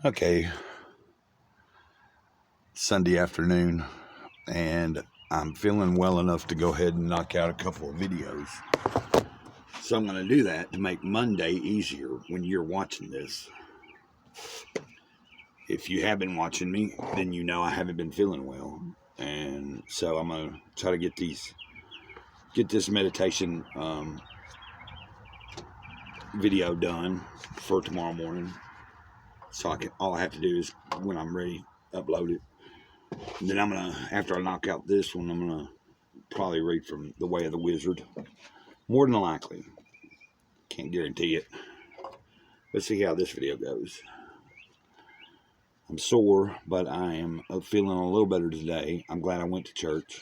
Okay, Sunday afternoon, and I'm feeling well enough to go ahead and knock out a couple of videos. So I'm going to do that to make Monday easier when you're watching this. If you have been watching me, then you know I haven't been feeling well. And so I'm going to try to get this meditation video done for tomorrow morning. So all I have to do is, when I'm ready, upload it. And then after I knock out this one, I'm going to probably read from The Way of the Wizard. More than likely. Can't guarantee it. Let's see how this video goes. I'm sore, but I am feeling a little better today. I'm glad I went to church.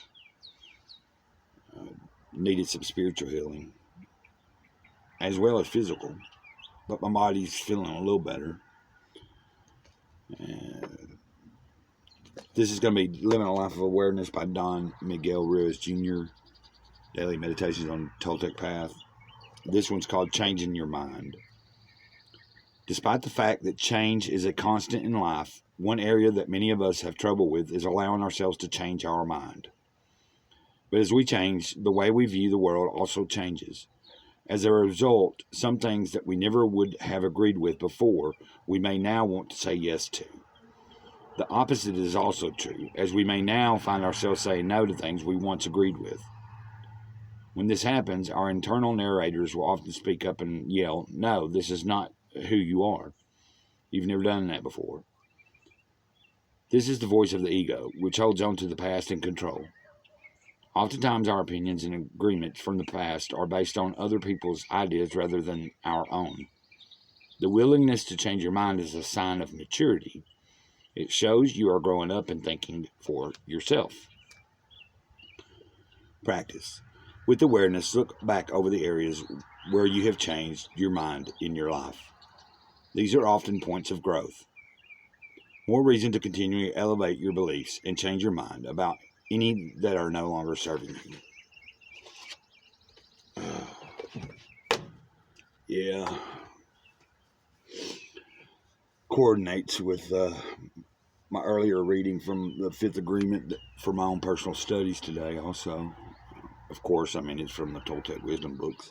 Needed some spiritual healing, as well as physical. But my body's feeling a little better. This is going to be Living a Life of Awareness by Don Miguel Ruiz Jr. Daily Meditations on Toltec Path. This one's called Changing Your Mind. Despite the fact that change is a constant in life, one area that many of us have trouble with is allowing ourselves to change our mind. But as we change, the way we view the world also changes. As a result, some things that we never would have agreed with before, we may now want to say yes to. The opposite is also true, as we may now find ourselves saying no to things we once agreed with. When this happens, our internal narrators will often speak up and yell, "No, this is not who you are. You've never done that before." This is the voice of the ego, which holds on to the past and control. Oftentimes, our opinions and agreements from the past are based on other people's ideas rather than our own. The willingness to change your mind is a sign of maturity. It shows you are growing up and thinking for yourself. Practice. With awareness, look back over the areas where you have changed your mind in your life. These are often points of growth. More reason to continue to elevate your beliefs and change your mind about any that are no longer serving you. Yeah. Coordinates with my earlier reading from the Fifth Agreement for my own personal studies today also. Of course, it's from the Toltec Wisdom books.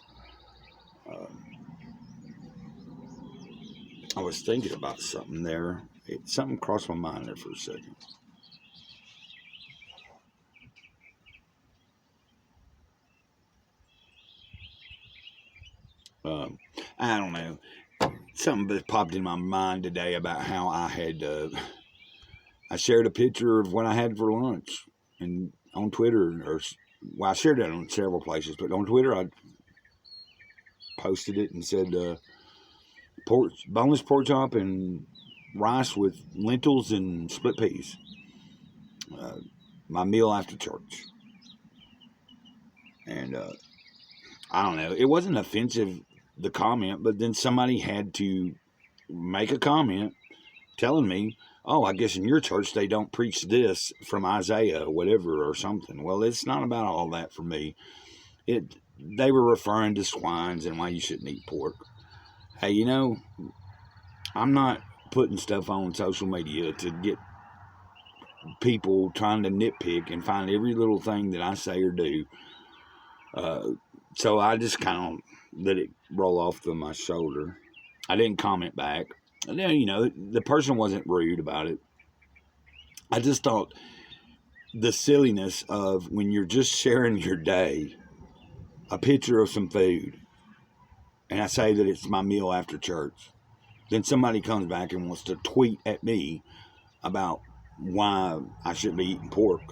I was thinking about something there. Something crossed my mind there for a second. I don't know. Something that popped in my mind today about how I shared a picture of what I had for lunch, and on Twitter, I shared it on several places, but on Twitter I posted it and said boneless pork chop and rice with lentils and split peas. My meal after church. And I don't know. It wasn't offensive, the comment, but then somebody had to make a comment telling me, "Oh, I guess in your church they don't preach this from Isaiah or whatever or something." Well, it's not about all that for me. They were referring to swines and why you shouldn't eat pork. Hey, I'm not putting stuff on social media to get people trying to nitpick and find every little thing that I say or do. So I just kind of let it roll off my shoulder. I didn't comment back. And then, the person wasn't rude about it. I just thought the silliness of when you're just sharing your day, a picture of some food, and I say that it's my meal after church. Then somebody comes back and wants to tweet at me about why I shouldn't be eating pork.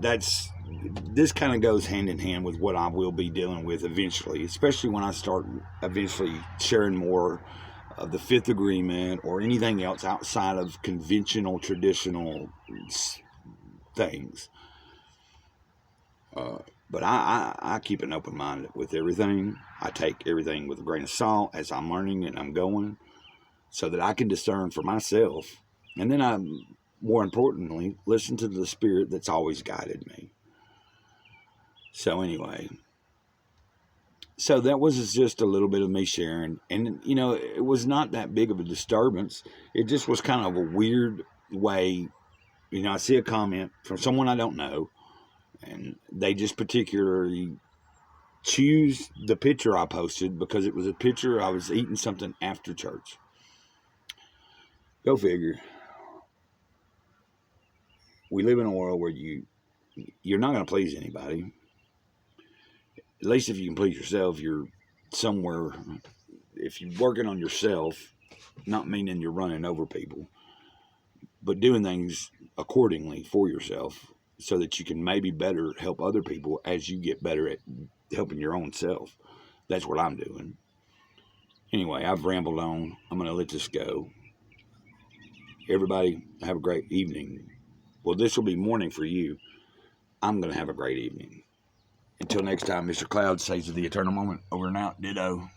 This kind of goes hand in hand with what I will be dealing with eventually, especially when I start eventually sharing more of the Fifth Agreement or anything else outside of conventional, traditional things. But I keep an open mind with everything. I take everything with a grain of salt as I'm learning and I'm going, so that I can discern for myself. And then more importantly, listen to the spirit that's always guided me. So anyway, So that was just a little bit of me sharing. And, you know, it was not that big of a disturbance. It just was kind of a weird way. You know, I see a comment from someone I don't know, and they just particularly choose the picture I posted because it was a picture I was eating something after church. Go figure. We live in a world where you're not going to please anybody. At least if you can please yourself, you're somewhere. If you're working on yourself, not meaning you're running over people, but doing things accordingly for yourself so that you can maybe better help other people as you get better at helping your own self. That's what I'm doing. Anyway, I've rambled on. I'm going to let this go. Everybody, have a great evening. Well, this will be morning for you. I'm going to have a great evening. Until next time, Mr. Cloud says to the eternal moment, over and out, ditto.